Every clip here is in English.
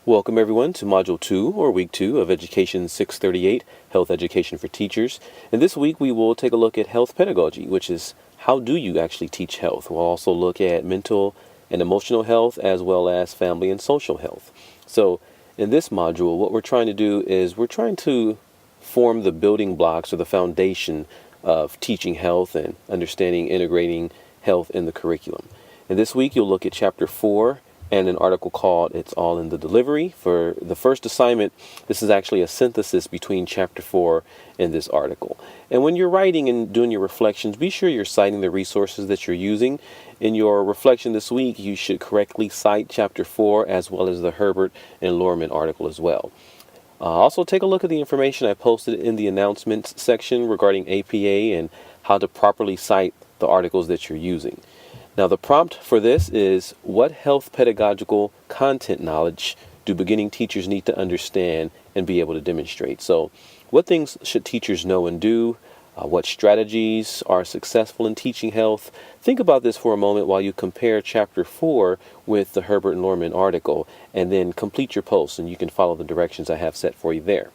Welcome everyone to Module 2 or Week 2 of Education 638, Health Education for Teachers. And this week we will take a look at health pedagogy, which is how do you actually teach health? We'll also look at mental and emotional health as well as family and social health. So in this module, what we're trying to do is we're trying to form the building blocks or the foundation of teaching health and understanding integrating health in the curriculum. And this week you'll look at Chapter 4 and an article called It's All in the Delivery. For the first assignment, this is actually a synthesis between Chapter 4 and this article. And when you're writing and doing your reflections, be sure you're citing the resources that you're using. In your reflection this week, you should correctly cite Chapter 4 as well as the Herbert and Lorman article as well. Also, take a look at the information I posted in the announcements section regarding APA and how to properly cite the articles that you're using. Now, the prompt for this is, what health pedagogical content knowledge do beginning teachers need to understand and be able to demonstrate? So what things should teachers know and do? What strategies are successful in teaching health? Think about this for a moment while you compare Chapter 4 with the Herbert and Lorman article, and then complete your post, and you can follow the directions I have set for you there.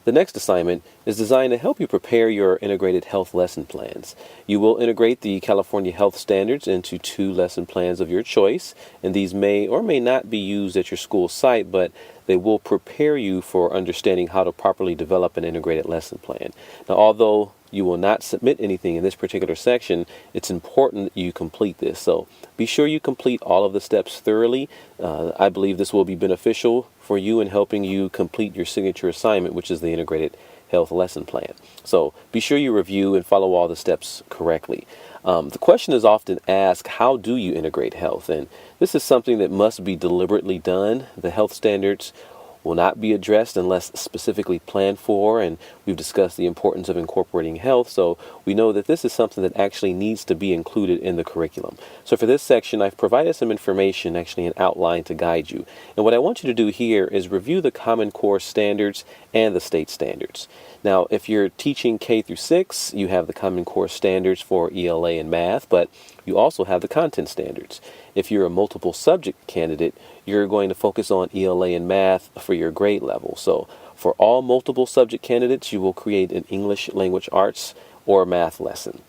The next assignment is designed to help you prepare your integrated health lesson plans. You will integrate the California Health Standards into 2 lesson plans of your choice, and these may or may not be used at your school site, but they will prepare you for understanding how to properly develop an integrated lesson plan. Now, although you will not submit anything in this particular section, it's important that you complete this. So be sure you complete all of the steps thoroughly. I believe this will be beneficial for you in helping you complete your signature assignment, which is the integrated health lesson plan. So be sure you review and follow all the steps correctly. The question is often asked, how do you integrate health? And this is something that must be deliberately done. The health standards will not be addressed unless specifically planned for, and we've discussed the importance of incorporating health, so we know that this is something that actually needs to be included in the curriculum. So for this section, I've provided some information, actually an outline to guide you. And what I want you to do here is review the Common Core standards and the state standards. Now, if you're teaching K through 6, you have the Common Core standards for ELA and math, but you also have the content standards. If you're a multiple subject candidate, you're going to focus on ELA and math for your grade level. So for all multiple subject candidates, you will create an English language arts or math lesson.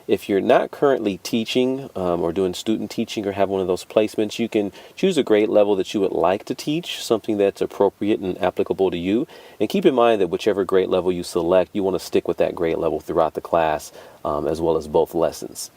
If you're not currently teaching or doing student teaching or have one of those placements, you can choose a grade level that you would like to teach, something that's appropriate and applicable to you. And keep in mind that whichever grade level you select, you want to stick with that grade level throughout the class as well as both lessons.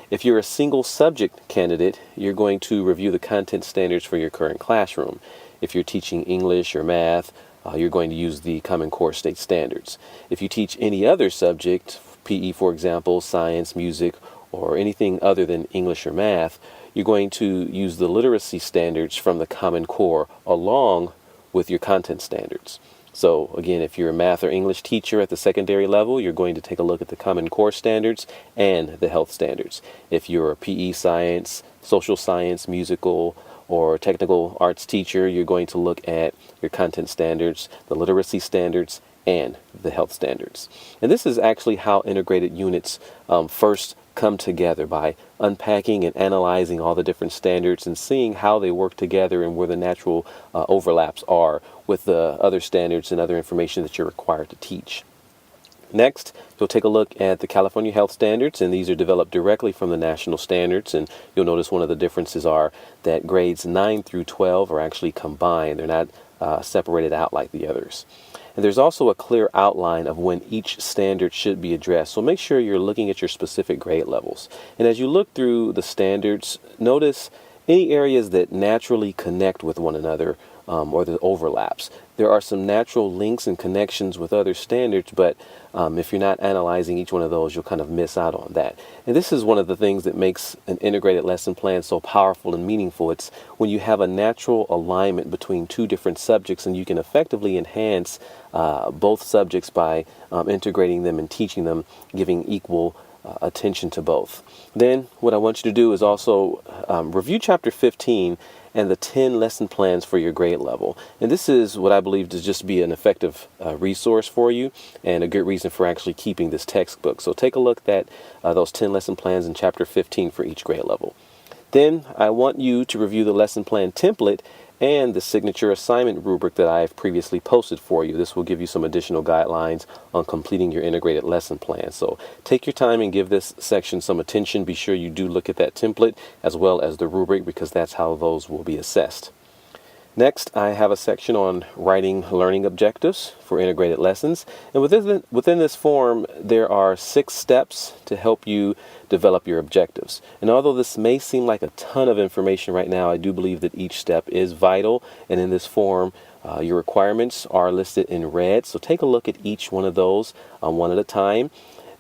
If you're a single subject candidate, you're going to review the content standards for your current classroom. If you're teaching English or math, you're going to use the Common Core state standards. If you teach any other subject, PE for example, science, music, or anything other than English or math, you're going to use the literacy standards from the Common Core along with your content standards. So again, if you're a math or English teacher at the secondary level, you're going to take a look at the Common Core standards and the health standards. If you're a PE science, social science, musical, or technical arts teacher, you're going to look at your content standards, the literacy standards, and the health standards. And this is actually how integrated units first come together, by unpacking and analyzing all the different standards and seeing how they work together and where the natural overlaps are with the other standards and other information that you're required to teach. Next, you'll take a look at the California Health Standards, and these are developed directly from the national standards. And you'll notice one of the differences are that grades 9 through 12 are actually combined. They're not separated out like the others. And there's also a clear outline of when each standard should be addressed. So make sure you're looking at your specific grade levels. And as you look through the standards, notice any areas that naturally connect with one another or the overlaps. There are some natural links and connections with other standards, but if you're not analyzing each one of those, you'll kind of miss out on that. And this is one of the things that makes an integrated lesson plan so powerful and meaningful. It's when you have a natural alignment between 2 different subjects, and you can effectively enhance both subjects by integrating them and teaching them, giving equal attention to both. Then what I want you to do is also review Chapter 15 and the 10 lesson plans for your grade level. And this is what I believe to just be an effective resource for you and a good reason for actually keeping this textbook. So take a look at those 10 lesson plans in Chapter 15 for each grade level. Then I want you to review the lesson plan template and the signature assignment rubric that I've previously posted for you. This will give you some additional guidelines on completing your integrated lesson plan. So take your time and give this section some attention. Be sure you do look at that template as well as the rubric, because that's how those will be assessed. Next, I have a section on writing learning objectives for integrated lessons. And within this form, there are 6 steps to help you develop your objectives. And although this may seem like a ton of information right now, I do believe that each step is vital. And in this form, your requirements are listed in red. So take a look at each one of those one at a time.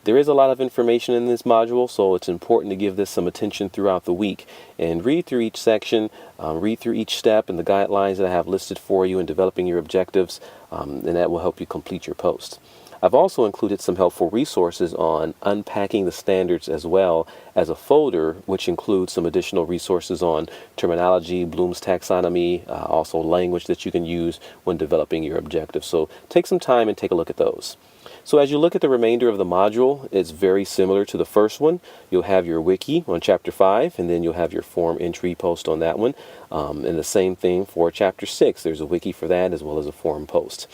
There is a lot of information in this module, so it's important to give this some attention throughout the week and read through each section, read through each step and the guidelines that I have listed for you in developing your objectives, and that will help you complete your post. I've also included some helpful resources on unpacking the standards as well as a folder, which includes some additional resources on terminology, Bloom's taxonomy, also language that you can use when developing your objectives. So take some time and take a look at those. So as you look at the remainder of the module, it's very similar to the first one. You'll have your wiki on chapter 5, and then you'll have your form entry post on that one. And the same thing for chapter 6. There's a wiki for that as well as a form post.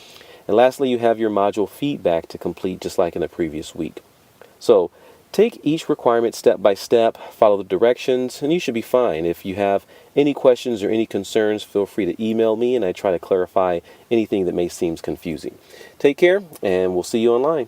And lastly, you have your module feedback to complete, just like in the previous week. So take each requirement step by step, follow the directions, and you should be fine. If you have any questions or any concerns, feel free to email me, and I try to clarify anything that may seem confusing. Take care, and we'll see you online.